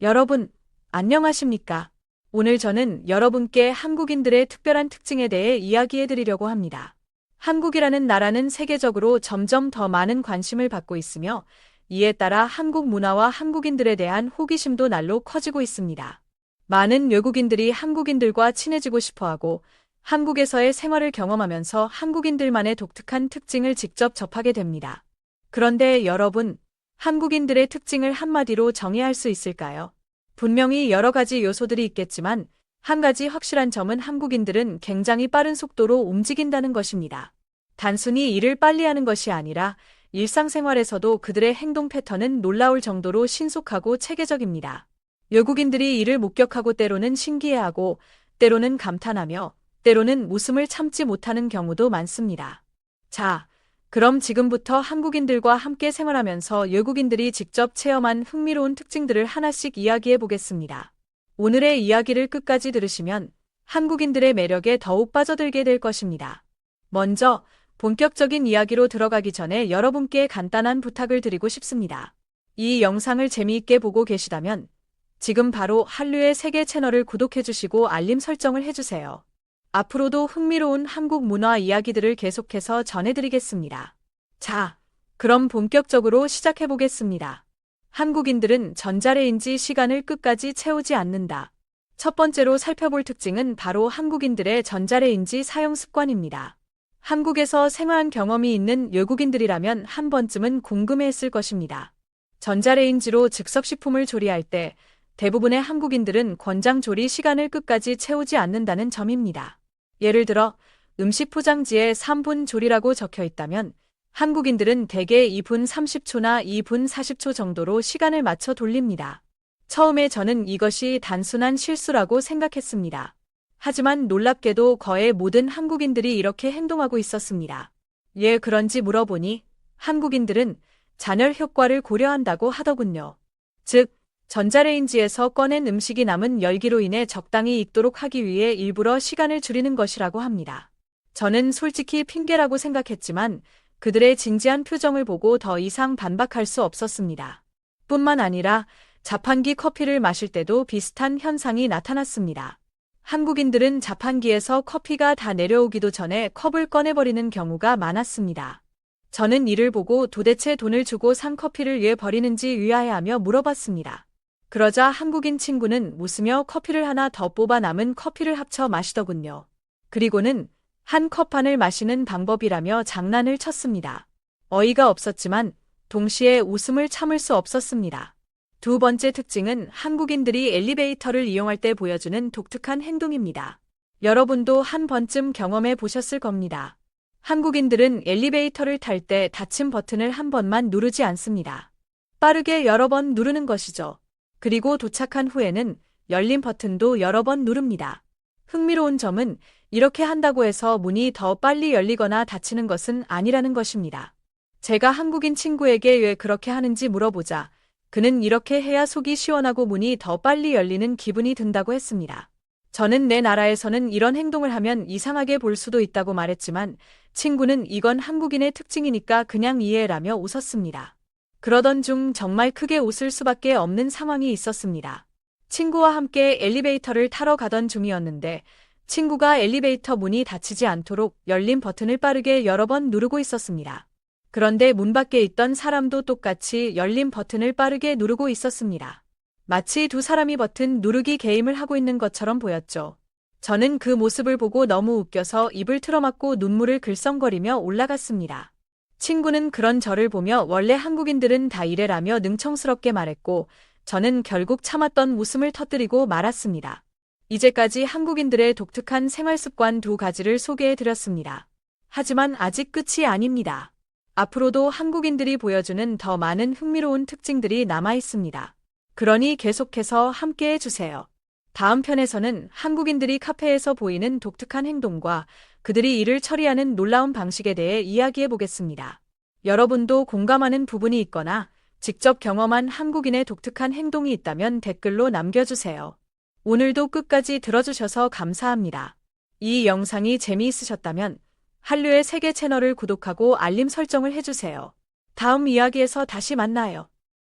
여러분, 안녕하십니까? 오늘 저는 여러분께 한국인들의 특별한 특징에 대해 이야기해 드리려고 합니다. 한국이라는 나라는 세계적으로 점점 더 많은 관심을 받고 있으며 이에 따라 한국 문화와 한국인들에 대한 호기심도 날로 커지고 있습니다. 많은 외국인들이 한국인들과 친해지고 싶어 하고 한국에서의 생활을 경험하면서 한국인들만의 독특한 특징을 직접 접하게 됩니다. 그런데 여러분, 한국인들의 특징을 한마디로 정의할 수 있을까요? 분명히 여러 가지 요소들이 있겠지만 한 가지 확실한 점은 한국인들은 굉장히 빠른 속도로 움직인다는 것입니다. 단순히 일을 빨리 하는 것이 아니라 일상생활에서도 그들의 행동 패턴은 놀라울 정도로 신속하고 체계적입니다. 외국인들이 이를 목격하고 때로는 신기해하고 때로는 감탄하며 때로는 웃음을 참지 못하는 경우도 많습니다. 자, 그럼 지금부터 한국인들과 함께 생활하면서 외국인들이 직접 체험한 흥미로운 특징들을 하나씩 이야기해 보겠습니다. 오늘의 이야기를 끝까지 들으시면 한국인들의 매력에 더욱 빠져들게 될 것입니다. 먼저 본격적인 이야기로 들어가기 전에 여러분께 간단한 부탁을 드리고 싶습니다. 이 영상을 재미있게 보고 계시다면 지금 바로 한류의 세계 채널을 구독해 주시고 알림 설정을 해주세요. 앞으로도 흥미로운 한국 문화 이야기들을 계속해서 전해드리겠습니다. 자, 그럼 본격적으로 시작해보겠습니다. 한국인들은 전자레인지 시간을 끝까지 채우지 않는다. 첫 번째로 살펴볼 특징은 바로 한국인들의 전자레인지 사용 습관입니다. 한국에서 생활한 경험이 있는 외국인들이라면 한 번쯤은 궁금해했을 것입니다. 전자레인지로 즉석식품을 조리할 때 대부분의 한국인들은 권장 조리 시간을 끝까지 채우지 않는다는 점입니다. 예를 들어 음식 포장지에 3분 조리라고 적혀 있다면 한국인들은 대개 2분 30초나 2분 40초 정도로 시간을 맞춰 돌립니다. 처음에 저는 이것이 단순한 실수라고 생각했습니다. 하지만 놀랍게도 거의 모든 한국인들이 이렇게 행동하고 있었습니다. 왜 그런지 물어보니 한국인들은 잔열 효과를 고려한다고 하더군요. 즉, 전자레인지에서 꺼낸 음식이 남은 열기로 인해 적당히 익도록 하기 위해 일부러 시간을 줄이는 것이라고 합니다. 저는 솔직히 핑계라고 생각했지만 그들의 진지한 표정을 보고 더 이상 반박할 수 없었습니다. 뿐만 아니라 자판기 커피를 마실 때도 비슷한 현상이 나타났습니다. 한국인들은 자판기에서 커피가 다 내려오기도 전에 컵을 꺼내버리는 경우가 많았습니다. 저는 이를 보고 도대체 돈을 주고 산 커피를 왜 버리는지 의아해하며 물어봤습니다. 그러자 한국인 친구는 웃으며 커피를 하나 더 뽑아 남은 커피를 합쳐 마시더군요. 그리고는 한 컵 반을 마시는 방법이라며 장난을 쳤습니다. 어이가 없었지만 동시에 웃음을 참을 수 없었습니다. 두 번째 특징은 한국인들이 엘리베이터를 이용할 때 보여주는 독특한 행동입니다. 여러분도 한 번쯤 경험해 보셨을 겁니다. 한국인들은 엘리베이터를 탈 때 닫힘 버튼을 한 번만 누르지 않습니다. 빠르게 여러 번 누르는 것이죠. 그리고 도착한 후에는 열린 버튼도 여러 번 누릅니다. 흥미로운 점은 이렇게 한다고 해서 문이 더 빨리 열리거나 닫히는 것은 아니라는 것입니다. 제가 한국인 친구에게 왜 그렇게 하는지 물어보자 그는 이렇게 해야 속이 시원하고 문이 더 빨리 열리는 기분이 든다고 했습니다. 저는 내 나라에서는 이런 행동을 하면 이상하게 볼 수도 있다고 말했지만 친구는 이건 한국인의 특징이니까 그냥 이해라며 웃었습니다. 그러던 중 정말 크게 웃을 수밖에 없는 상황이 있었습니다. 친구와 함께 엘리베이터를 타러 가던 중이었는데 친구가 엘리베이터 문이 닫히지 않도록 열린 버튼을 빠르게 여러 번 누르고 있었습니다. 그런데 문 밖에 있던 사람도 똑같이 열린 버튼을 빠르게 누르고 있었습니다. 마치 두 사람이 버튼 누르기 게임을 하고 있는 것처럼 보였죠. 저는 그 모습을 보고 너무 웃겨서 입을 틀어막고 눈물을 글썽거리며 올라갔습니다. 친구는 그런 저를 보며 원래 한국인들은 다 이래라며 능청스럽게 말했고 저는 결국 참았던 웃음을 터뜨리고 말았습니다. 이제까지 한국인들의 독특한 생활 습관 두 가지를 소개해 드렸습니다. 하지만 아직 끝이 아닙니다. 앞으로도 한국인들이 보여주는 더 많은 흥미로운 특징들이 남아 있습니다. 그러니 계속해서 함께해 주세요. 다음 편에서는 한국인들이 카페에서 보이는 독특한 행동과 그들이 일을 처리하는 놀라운 방식에 대해 이야기해 보겠습니다. 여러분도 공감하는 부분이 있거나 직접 경험한 한국인의 독특한 행동이 있다면 댓글로 남겨주세요. 오늘도 끝까지 들어주셔서 감사합니다. 이 영상이 재미있으셨다면 한류의 세계 채널을 구독하고 알림 설정을 해주세요. 다음 이야기에서 다시 만나요.